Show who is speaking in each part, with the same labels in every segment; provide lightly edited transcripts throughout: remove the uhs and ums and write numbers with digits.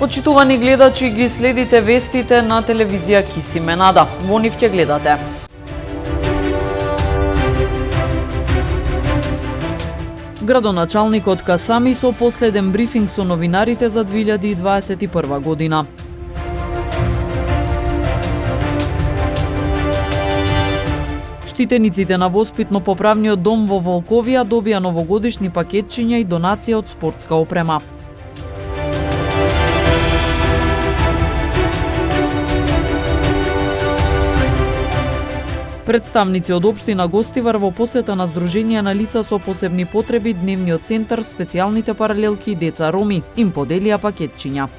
Speaker 1: Почитувани гледачи, ги следите вестите на телевизија Кисименада. Во нив ќе гледате. Градоначалникот Касами со последен брифинг со новинарите за 2021 година. Штитениците на Воспитно-поправниот дом во Волковија добија новогодишни пакетчиња и донација од спортска опрема. Представници од општина Гостивар во посета на Сдружение на лица со посебни потреби, Дневниот центар, специјалните паралелки и деца роми им поделија пакетчиња.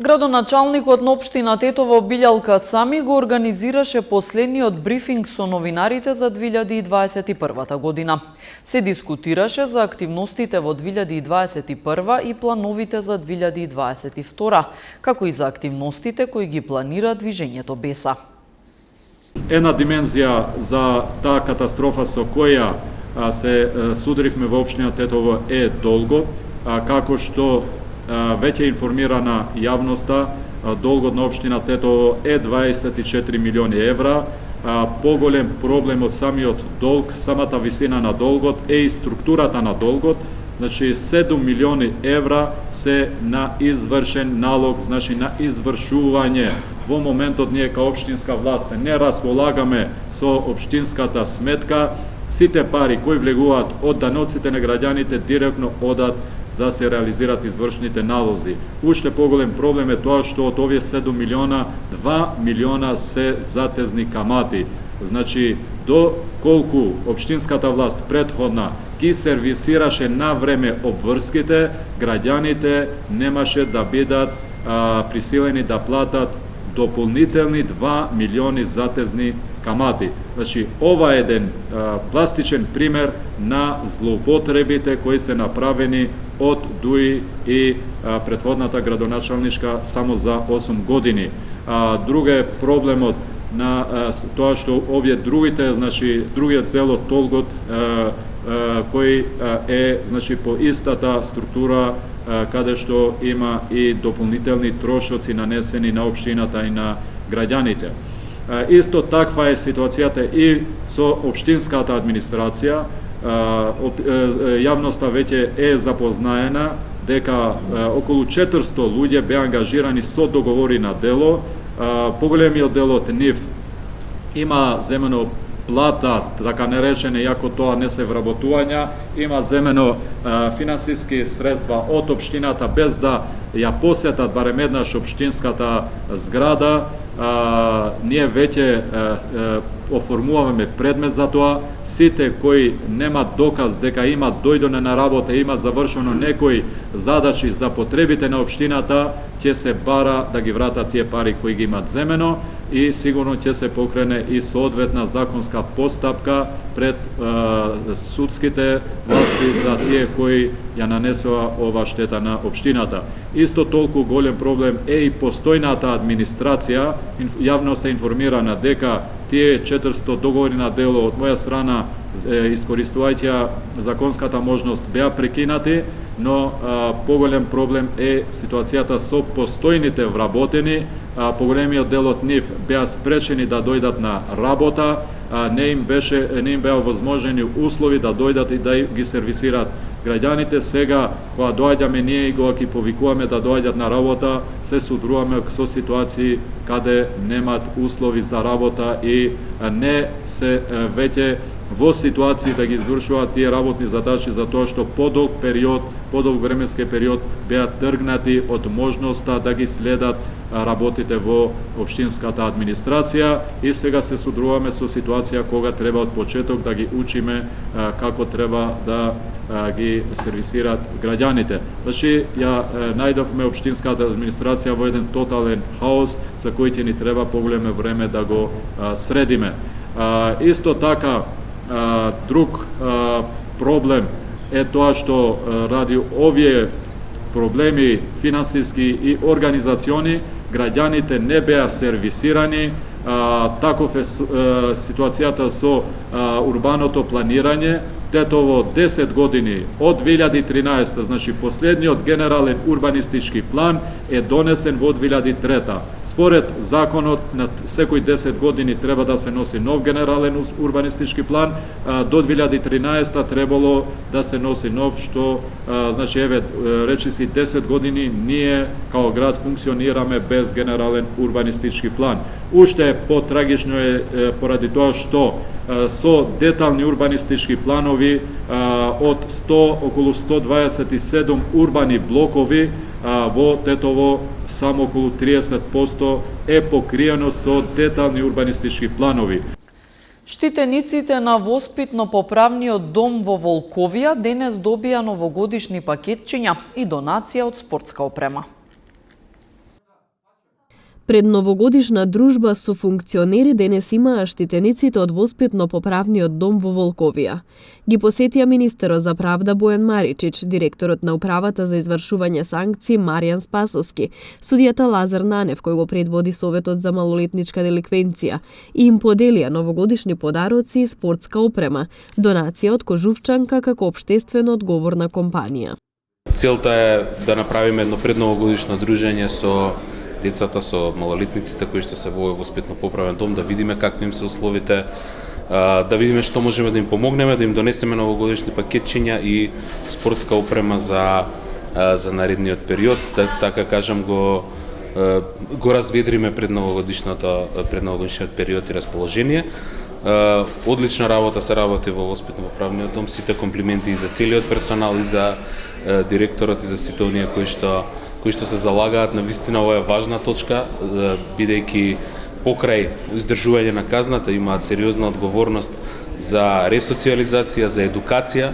Speaker 1: Градоначалникот на општина Тетово Билјал Касами го организираше последниот брифинг со новинарите за 2021 година. Се дискутираше за активностите во 2021 и плановите за 2022, како и за активностите кои ги планира Движењето Беса.
Speaker 2: Една димензија за таа катастрофа со која се сударивме во општина Тетово е долгот, како што веќе информирана јавноста, долгот на општина Тетово е 24 милиони евра. Поголем проблем од самиот долг, самата висина на долгот е и структурата на долгот. Значи 7 милиони евра се на извршен налог, значи на извршување. Во моментот ние као општинска власт не располагаме со општинската сметка. Сите пари кои влегуваат од даноците на граѓаните директно одат да се реализират извршните налози. Уште поголем проблем е тоа што од овие 7 милиона, 2 милиона се затезни камати. Значи, до колку општинската власт предходна ги сервисираше на време обврските, граѓаните немаше да бидат присилени да платат дополнителни 2 милиони затезни камати. Значи, ова е еден пластичен пример на злоупотребите кои се направени од ДУИ и претходната градоначалничка само за 8 години. Друг е проблемот на тоа што овие другите, значи другиот дел од долгот кој е значи по истата структура каде што има и дополнителни трошоци нанесени на општината и на граѓаните. Исто таква е ситуацијата и со општинската администрација. Јавноста веќе е запознаена дека околу 400 луѓе беа ангажирани со договори на дело. Поголемиот дел од нив има земено плата, така наречене, иако тоа не се вработувања, има земено финансиски средства од општината без да ја посетат барем еднаш општинската зграда. Ние веќе оформуваме предмет за тоа. Сите кои немат доказ дека имат дојдено на работа, имат завршено некои задачи за потребите на општината, ќе се бара да ги вратат тие пари кои ги имат земено и сигурно ќе се покрене и соодветна законска постапка пред судските власти за тие кои ја нанесува ова штета на општината. Исто толку голем проблем е и постојната администрација. Јавноста е информирана дека тие 400 договори на дело од моја страна, искористувајќи законската можност, беа прекинати, но поголем проблем е ситуацијата со постојните вработени. Поголемиот дел од нив беа спречени да дојдат на работа, не им беа возможени услови да дојдат и да ги сервисираат граѓаните. Сега, кога доаѓаме ние и кога ги повикуваме да доаѓат на работа, се судруваме со ситуации каде немат услови за работа и не се веќе во ситуации да ги извршуваат тие работни задачи за тоа што подолг временски период беа тргнати од можноста да ги следат работите во општинската администрација и сега се судруваме со ситуација кога треба од почеток да ги учиме како треба да ги сервисираат граѓаните. Значи, ја најдовме општинската администрација во еден тотален хаос за кој ќе ни треба поголемо време да го средиме. Исто така, друг проблем е тоа што ради овие проблеми финансиски и организациони, граѓаните не беа сервисирани, Таков е ситуацијата со урбаното планирање. Тетово 10 години од 2013, значи последниот генерален урбанистички план е донесен во 2003. Според законот на секој 10 години треба да се носи нов генерален урбанистички план, до 2013 требало да се носи нов, што значи еве речиси 10 години ние као град функционираме без генерален урбанистички план. Уште потрагично е поради тоа што со детални урбанистички планови од околу 127 урбани блокови во Тетово само околу 30% е покриено со детални урбанистички планови.
Speaker 1: Штитениците на воспитно-поправниот дом во Волковија денес добија новогодишни пакетчиња и донација од спортска опрема.
Speaker 3: Пред новогодишна дружба со функционери денес имаа штитениците од Воспитно-поправниот дом во Волковија. Ги посетија министерот за правда Бојан Маричич, директорот на управата за извршување санкции Маријан Спасовски, судијата Лазар Нанев кој го предводи Советот за малолетничка деликвенција и им поделија новогодишни подароци и спортска опрема, донација од Кожувчанка како општествено одговорна компанија.
Speaker 4: Целта е да направиме едно предновогодишно дружење со децата, со малолетниците кои што се во воспитно-поправен дом, да видиме какви им се условите, да видиме што можеме да им помогнеме, да им донесеме новогодишни пакетчиња и спортска опрема за наредниот период, така кажам го разведриме пред новогодишниот период и расположение. Одлична работа се работи во воспитно-поправниот дом, сите комплименти и за целиот персонал и за директорот и за сите оние кои што се залагаат. Навистина ова е важна точка, бидејќи покрај издржување на казната имаат сериозна одговорност за ресоциализација, за едукација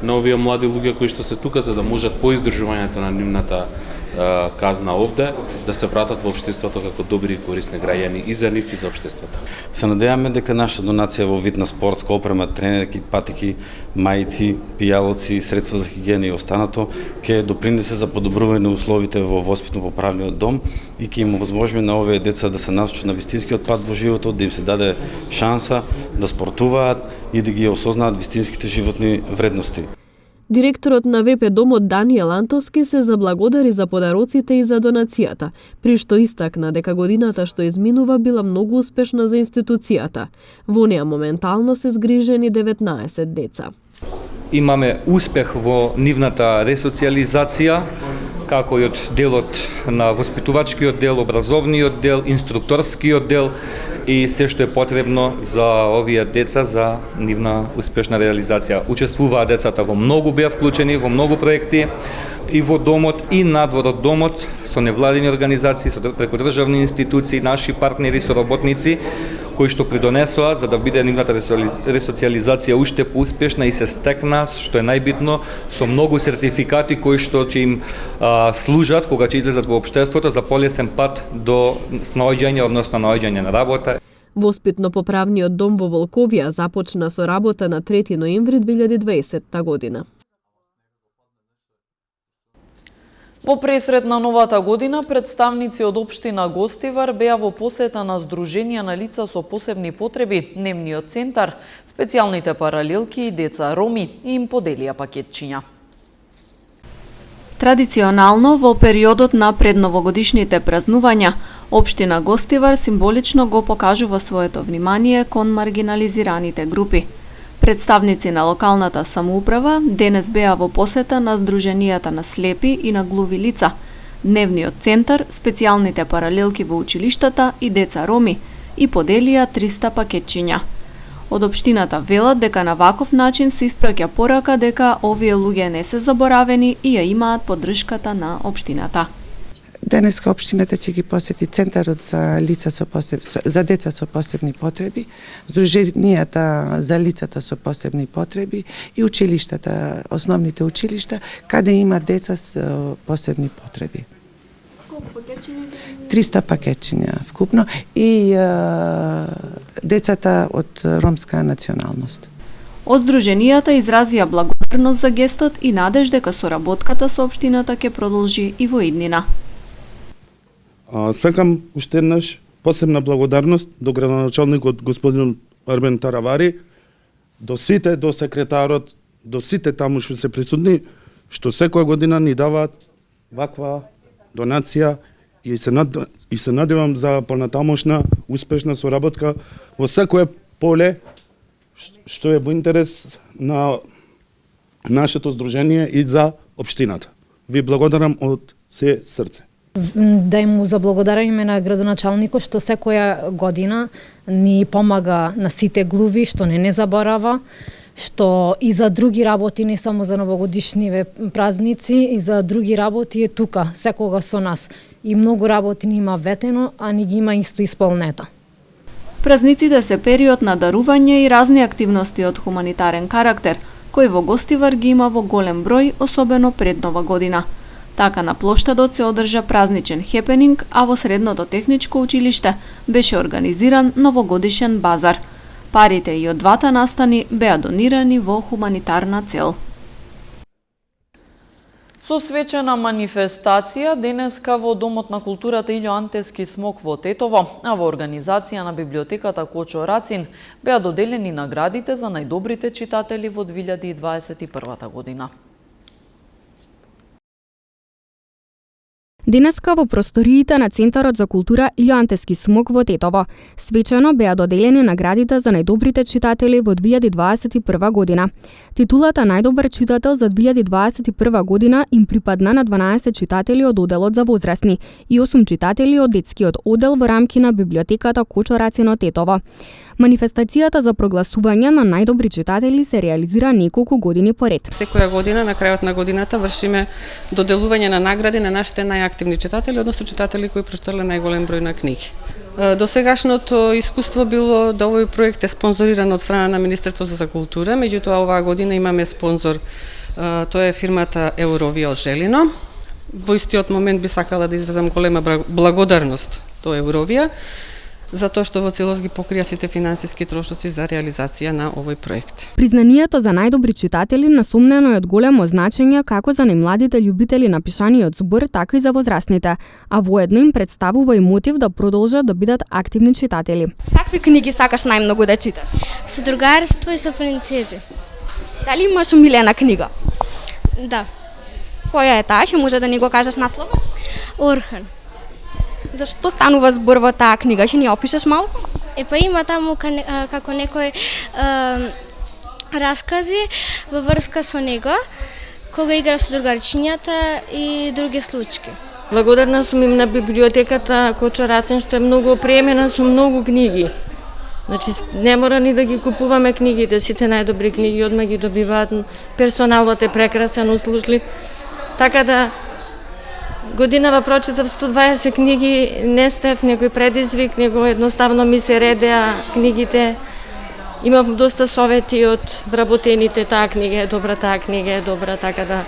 Speaker 4: на овие млади луѓе кои што се тука за да можат по издржувањето на нивната казна овде да се вратат во општеството како добри и корисни граѓани и за нив и за општеството.
Speaker 5: Се надеваме дека наша донација во вид на спортска опрема, тренерки, патики, мајци, пијалоци, средства за хигиена и останато ќе допринесе за подобрување условите во воспитно-поправниот дом и ќе им овозможи на овие деца да се насочат на вистинскиот пат во животот, да им се даде шанса да спортуваат и да ги осознаат вистинските животни вредности.
Speaker 3: Директорот на ВП домот Даниел Антовски се заблагодари за подароците и за донацијата, при што истакна дека годината што изминува била многу успешна за институцијата. Во неа моментално се згрижени 19 деца.
Speaker 6: Имаме успех во нивната ресоциализација, како и од делот на воспитувачкиот дел, образовниот дел, инструкторскиот дел и се што е потребно за овие деца за нивна успешна реализација. Учествуваат децата во многу, беа вклучени во многу проекти и во домот и надвор од домот со невладини организации, со преку државни институции, наши партнери, соработници кои што придонесоа за да биде нивната ресоциализација уште поуспешна и се стекна, што е најбитно, со многу сертификати кои што ќе им служат кога ќе излезат во општеството за полесен пат до снаоѓање, односно наоѓање на работа.
Speaker 3: Воспитно-поправниот дом во Волковија започна со работа на 3 ноември 2020 година.
Speaker 1: Во пресрет на новата година, представници од општина Гостивар беа во посета на Сдруженија на лица со посебни потреби, Дневниот центар, специјалните паралелки и деца роми и им поделија пакетчиња.
Speaker 7: Традиционално, во периодот на предновогодишните празнувања, општина Гостивар символично го покажува своето внимание кон маргинализираните групи. Представници на локалната самоуправа денес беа во посета на Сдруженијата на слепи и на глуви лица, Дневниот центар, специјалните паралелки во училиштата и деца роми и поделија 300 пакетчиња. Од општината велат дека на ваков начин се испраќа порака дека овие луѓе не се заборавени и ја имаат поддршката на општината.
Speaker 8: Денеска општината ќе ги посети Центарот за деца со посебни потреби, Сдруженијата за лицата со посебни потреби и училиштата, основните училишта, каде има деца со посебни потреби. 300 пакетчиња вкупно и децата од ромска националност.
Speaker 7: Од Сдруженијата изразија благодарност за гестот и надеж дека соработката со општината ќе продолжи и во иднина.
Speaker 9: Сакам уште еднаш посебна благодарност до градоначалникот господин Армен Таравари, до сите, до секретарот, до сите таму што се присутни, што секоја година ни даваат ваква донација и се надевам за понатамошна успешна соработка во секое поле што е во интерес на нашето здружение и за општината. Ви благодарам од се срце.
Speaker 10: Да му заблагодариме на градоначалникот што секоја година ни помага на сите глуви, што не заборава, што и за други работи, не само за новогодишниве празници, и за други работи е тука, секога со нас. И многу работи ни има ветено, а ни ги има исто исполнета.
Speaker 7: Празниците се период на дарување и разни активности од хуманитарен карактер, кој во Гостивар ги има во голем број, особено пред Нова година. Така на плоштадот се одржа празничен хепенинг, а во Средното техничко училиште беше организиран новогодишен базар. Парите и од двата настани беа донирани во хуманитарна цел.
Speaker 1: Со свечена манифестација денеска во Домот на културата Илјо Антески Смок во Тетово, а во организација на библиотеката Кочо Рацин беа доделени наградите за најдобрите читатели во 2021 година.
Speaker 11: Денеска во просториите на Центарот за култура Илјо Антески Смок во Тетово свечено беа доделени наградите за најдобрите читатели во 2021 година. Титулата најдобар читател за 2021 година им припадна на 12 читатели од оделот за возрастни и 8 читатели од детскиот одел во рамки на библиотеката Кочо Рацин од Тетово. Манифестацијата за прогласување на најдобри читатели се реализира неколку години поред.
Speaker 12: Секоја година на крајот на годината вршиме доделување на награди на нашите најактивни читатели, односно читатели кои прочитале најголем број на книги. Досегашното искуство било да овој проект е спонзориран од страна на Министерството за култура, меѓутоа оваа година имаме спонзор, тоа е фирмата Eurovia од Желино. Во истиот момент би сакала да изразам голема благодарност до Eurovia, затоа што во целост ги покрија сите финансиски трошоци за реализација на овој проект.
Speaker 11: Признанието за најдобри читатели насумнено е од големо значење како за најмладите љубители на пишаниот збор, така и за возрастните, а воедно им представува и мотив да продолжат да бидат активни читатели.
Speaker 13: Какви книги сакаш најмногу да читаш?
Speaker 14: Со другарство и со принцези.
Speaker 13: Дали имаш омилена книга?
Speaker 14: Да.
Speaker 13: Која е таа? Ќе може да ни го кажеш насловот?
Speaker 14: Орхан.
Speaker 13: Зашто станува збор во таа книга? Ќе ни опишеш малку?
Speaker 14: Па има таму како некои раскази во врска со него, кога игра со другарчињата и други случаи.
Speaker 15: Благодарна сум им на библиотеката Кочо Рацин што е многу опремена со многу книги. Значи не мора ни да ги купуваме книгите, сите најдобри книги одма ги добиваат, персоналот е прекрасен, услужлив. Така да годинава прочитав 120 книги, не стев некој предизвик, него едноставно ми се редеа книгите. Имам доста совети од вработените, таа книга е добра, таа книга е добра, така да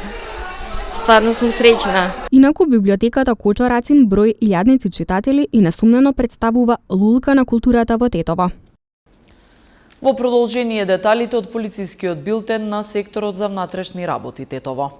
Speaker 15: стварно сум среќна.
Speaker 11: Инаку библиотеката Кочо Рацин број илјадници читатели и несумнено представува лулка на културата во Тетово.
Speaker 1: Во продолжение деталите од полицискиот билтен на секторот за внатрешни работи Тетово.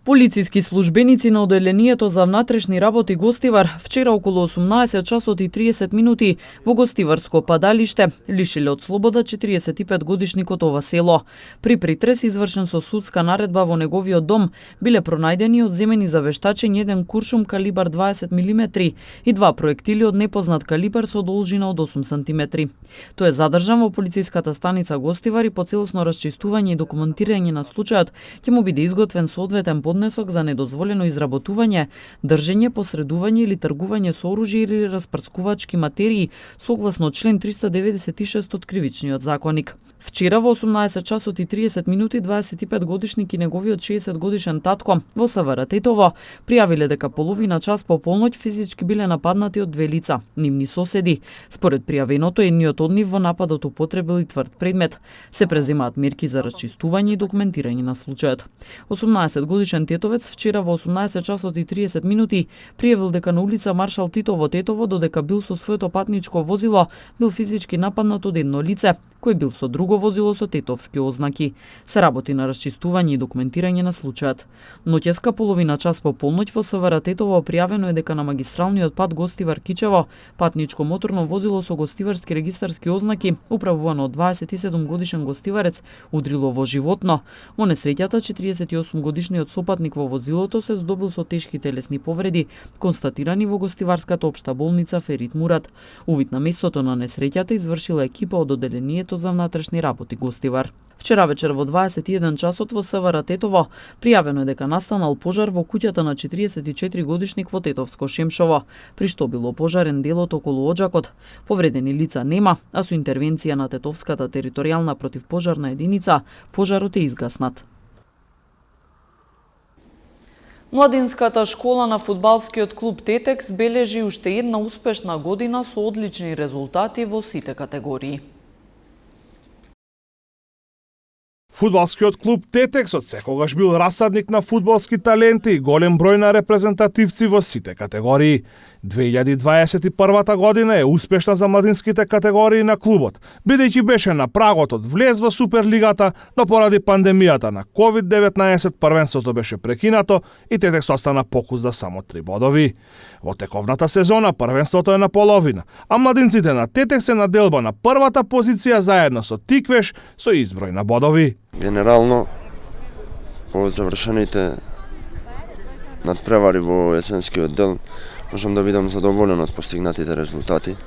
Speaker 1: Полициски службеници на Оделението за внатрешни работи Гостивар вчера околу 18 часот и 30 минути во Гостиварско падалиште лишиле од слобода 45 годишникот ова село. При притрес извршен со судска наредба во неговиот дом биле пронајдени одземени за вештачење еден куршум калибар 20 мм и два проектили од непознат калибар со должина од 8 см. Тој е задржан во полициската станица Гостивар и по целосно расчистување и документирање на случајот ќе му биде изготвен соодветен поднесок за недозволено изработување, држење, посредување или тргување со оружје или распрскувачки материи согласно член 396 од Кривичниот законник. Вчера во 18 часот и 30 минути 25 годишник и неговиот 60 годишен татко во СВР Тетово пријавиле дека половина час по полноќ физички биле нападнати од две лица, нивни соседи. Според пријавеното, едниот од нив во нападот употребил и тврд предмет. Се преземаат мерки за расчистување и документирање на случајот. 18 годишен тетовец вчера во 18 часот и 30 минути пријавил дека на улица Маршал Тито во Тетово, додека бил со своето патничко возило, бил физички нападнат од едно лице, кој бил со друго друго возило со тетовски ознаки. Се работи на расчистување и документирање на случајот. Ноќеска половина час по полноќ во СВР Тетово пријавено е дека на магистралниот пат Гостивар-Кичево патничко моторно возило со гостиварски регистарски ознаки, управувано од 27 годишен гостиварец, удрило во животно. Во несреќата 48 годишниот сопатник во возилото се здобил со тешки телесни повреди, констатирани во гостиварската општа болница Ферит Мурат. Увид на местото на несреќата извршила екипа од одделението за внатрешни работи Гостивар. Вчера вечер во 21 часот во СВР Тетово пријавено е дека настанал пожар во куќата на 44 годишник во Тетовско Шемшово, при што било пожарен делот околу оџакот. Повредени лица нема, а со интервенција на Тетовската територијална противпожарна единица пожарот е изгаснат. Младинската школа на фудбалскиот клуб Тетекс бележи уште една успешна година со одлични резултати во сите категории.
Speaker 16: Фудбалскиот клуб Тетекс од секогаш бил расадник на фудбалски таленти и голем број на репрезентативци во сите категории. 2021 година е успешна за младинските категории на клубот, бидејќи беше на прагот од влез во Суперлигата, но поради пандемијата на COVID-19 првенството беше прекинато и Тетекс остана покус за само 3 бодови. Во тековната сезона првенството е на половина, а младинците на Тетекс се на делба на првата позиција заедно со Тиквеш со изброј на бодови.
Speaker 17: Генерално, по завршените надпревари во есенскиот дел, можам да бидам задоволен од постигнатите резултати,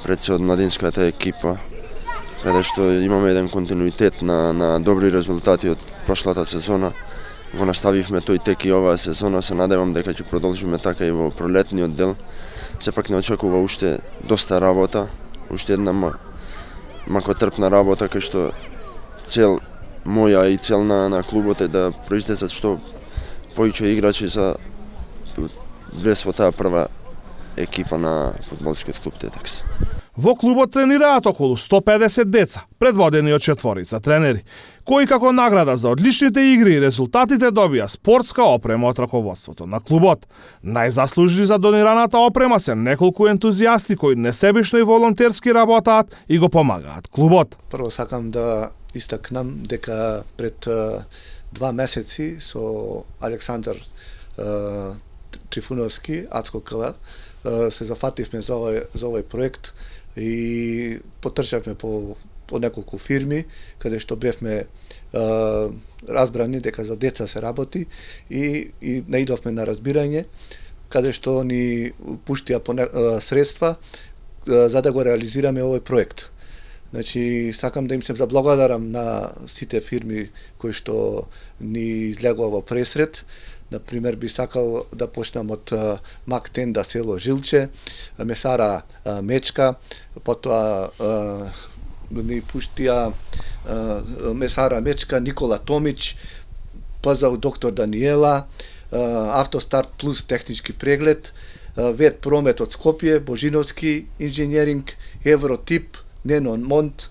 Speaker 17: пред се од младинската екипа, каде што имаме еден континуитет на добри резултати од прошлата сезона. Го наставивме тој тек и оваа сезона, се надевам дека ќе продолжиме така и во пролетниот дел. Сепак не очекува уште доста работа, уште една макотрпна работа, кај што цел моја и цел на клубот е да произлезат што повеќе играчи за влез во таа прва екипа на фудбалскиот клуб Тетекс.
Speaker 16: Во клубот тренираат околу 150 деца, предводени од четворица тренери, кои како награда за одличните игри и резултатите добија спортска опрема од раководството на клубот. Најзаслужни за донираната опрема се неколку ентузијасти кои несебично и волонтерски работаат и го помагаат клубот.
Speaker 18: Прво сакам да истакнам дека пред 2 месеци со Александар Трифуновски, Ацко КВ, се зафативме за овој проект и потрчавме по неколку фирми, каде што бевме разбрани дека за деца се работи и наидовме на разбирање, каде што ни пуштија средства за да го реализираме овој проект. Значи, сакам да им се заблагодарам на сите фирми кои што ни излегува во пресред. Например, би сакал да почнам од Мактенда село Жилче, месара Мечка, потоа ни пуштија месара Мечка, Никола Томич, ПЗУ доктор Даниела, Автостарт плюс технички преглед, Вет Промет од Скопје, Божиновски инженеринг, Евротип, Ненон Монт,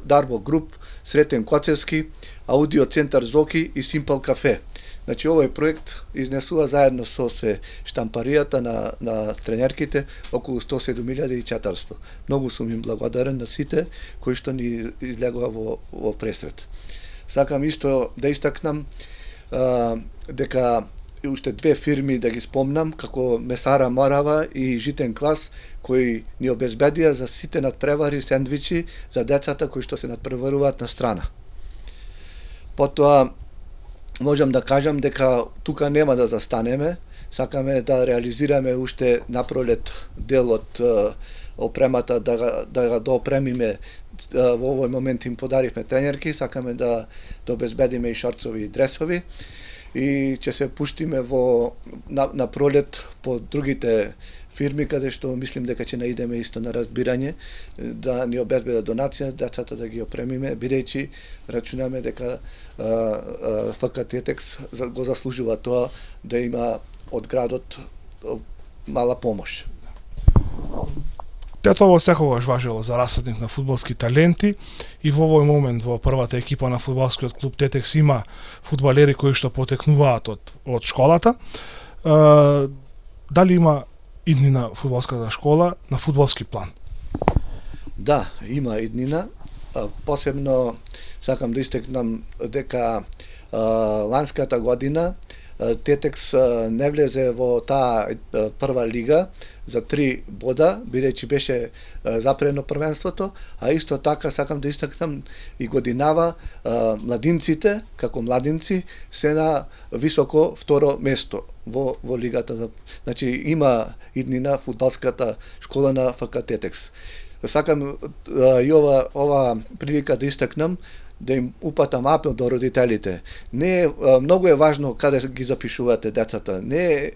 Speaker 18: Дарбо Груп, Сретен Коцевски, Аудио Центар Зоки и Симпл Кафе. Значи, овој проект изнесува заедно со се штампаријата на тренерките околу 107.400. Многу сум им благодарен на сите кои што ни излегува во пресред. Сакам исто да истакнам дека уште 2 фирми да ги спомнам, како Месара Морава и Житен Клас, кои ни обезбедија за сите надпревари сендвичи за децата кои што се надпреваруваат на страна. Потоа, можам да кажам дека тука нема да застанеме, сакаме да реализираме уште напролет дел од опремата, да го доопремиме. Во овој момент им подаривме тренерки, сакаме да обезбедиме и шорцови и дресови и ќе се пуштиме на пролет по другите фирми, каде што мислим дека ќе наидеме исто на разбирање, да ни обезбедат донација, децата да ги опремиме, бидејќи рачунаме дека ФК Тетекс го заслужува тоа да има од градот мала помош.
Speaker 16: Тетово секогаш важело за расадник на фудбалски таленти и во овој момент во првата екипа на фудбалскиот клуб Тетекс има фудбалери кои што потекнуваат од школата. Дали има иднина фудбалската школа на фудбалски план?
Speaker 18: Да, има иднина. Посебно сакам да истекнам дека ланската година Тетекс не влезе во таа прва лига за 3 бода, бидејќи беше запрено првенството, а исто така сакам да истакнам и годинава младинците, како младинци, се на високо второ место во лигата. Значи има иднина фудбалската школа на ФК Тетекс. Сакам и ова прилика да истакнам, да им упатам апел до родителите. Многу е важно каде ги запишувате децата. Не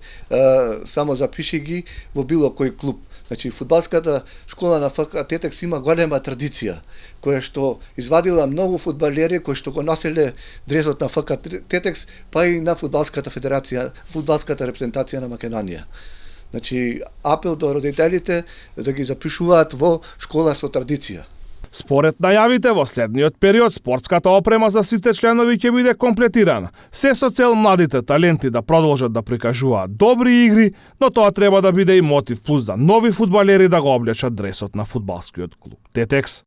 Speaker 18: само запиши ги во било кој клуб. Значи, фудбалската школа на ФК Тетекс има голема традиција, која што извадила многу фудбалери кои што го носеле дресот на ФК Тетекс, па и на фудбалската федерација, фудбалската репрезентација на Македонија. Значи, апел до родителите да ги запишуваат во школа со традиција.
Speaker 16: Според најавите во следниот период, спортската опрема за сите членови ќе биде комплетирана, се со цел младите таленти да продолжат да прикажуваат добри игри, но тоа треба да биде и мотив плюс за нови фудбалери да го облечат дресот на фудбалскиот клуб Тетекс.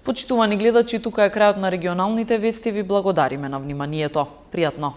Speaker 1: Почитувани гледачи, тука е крајот на регионалните вести. Ви благодариме на вниманието. Пријатно!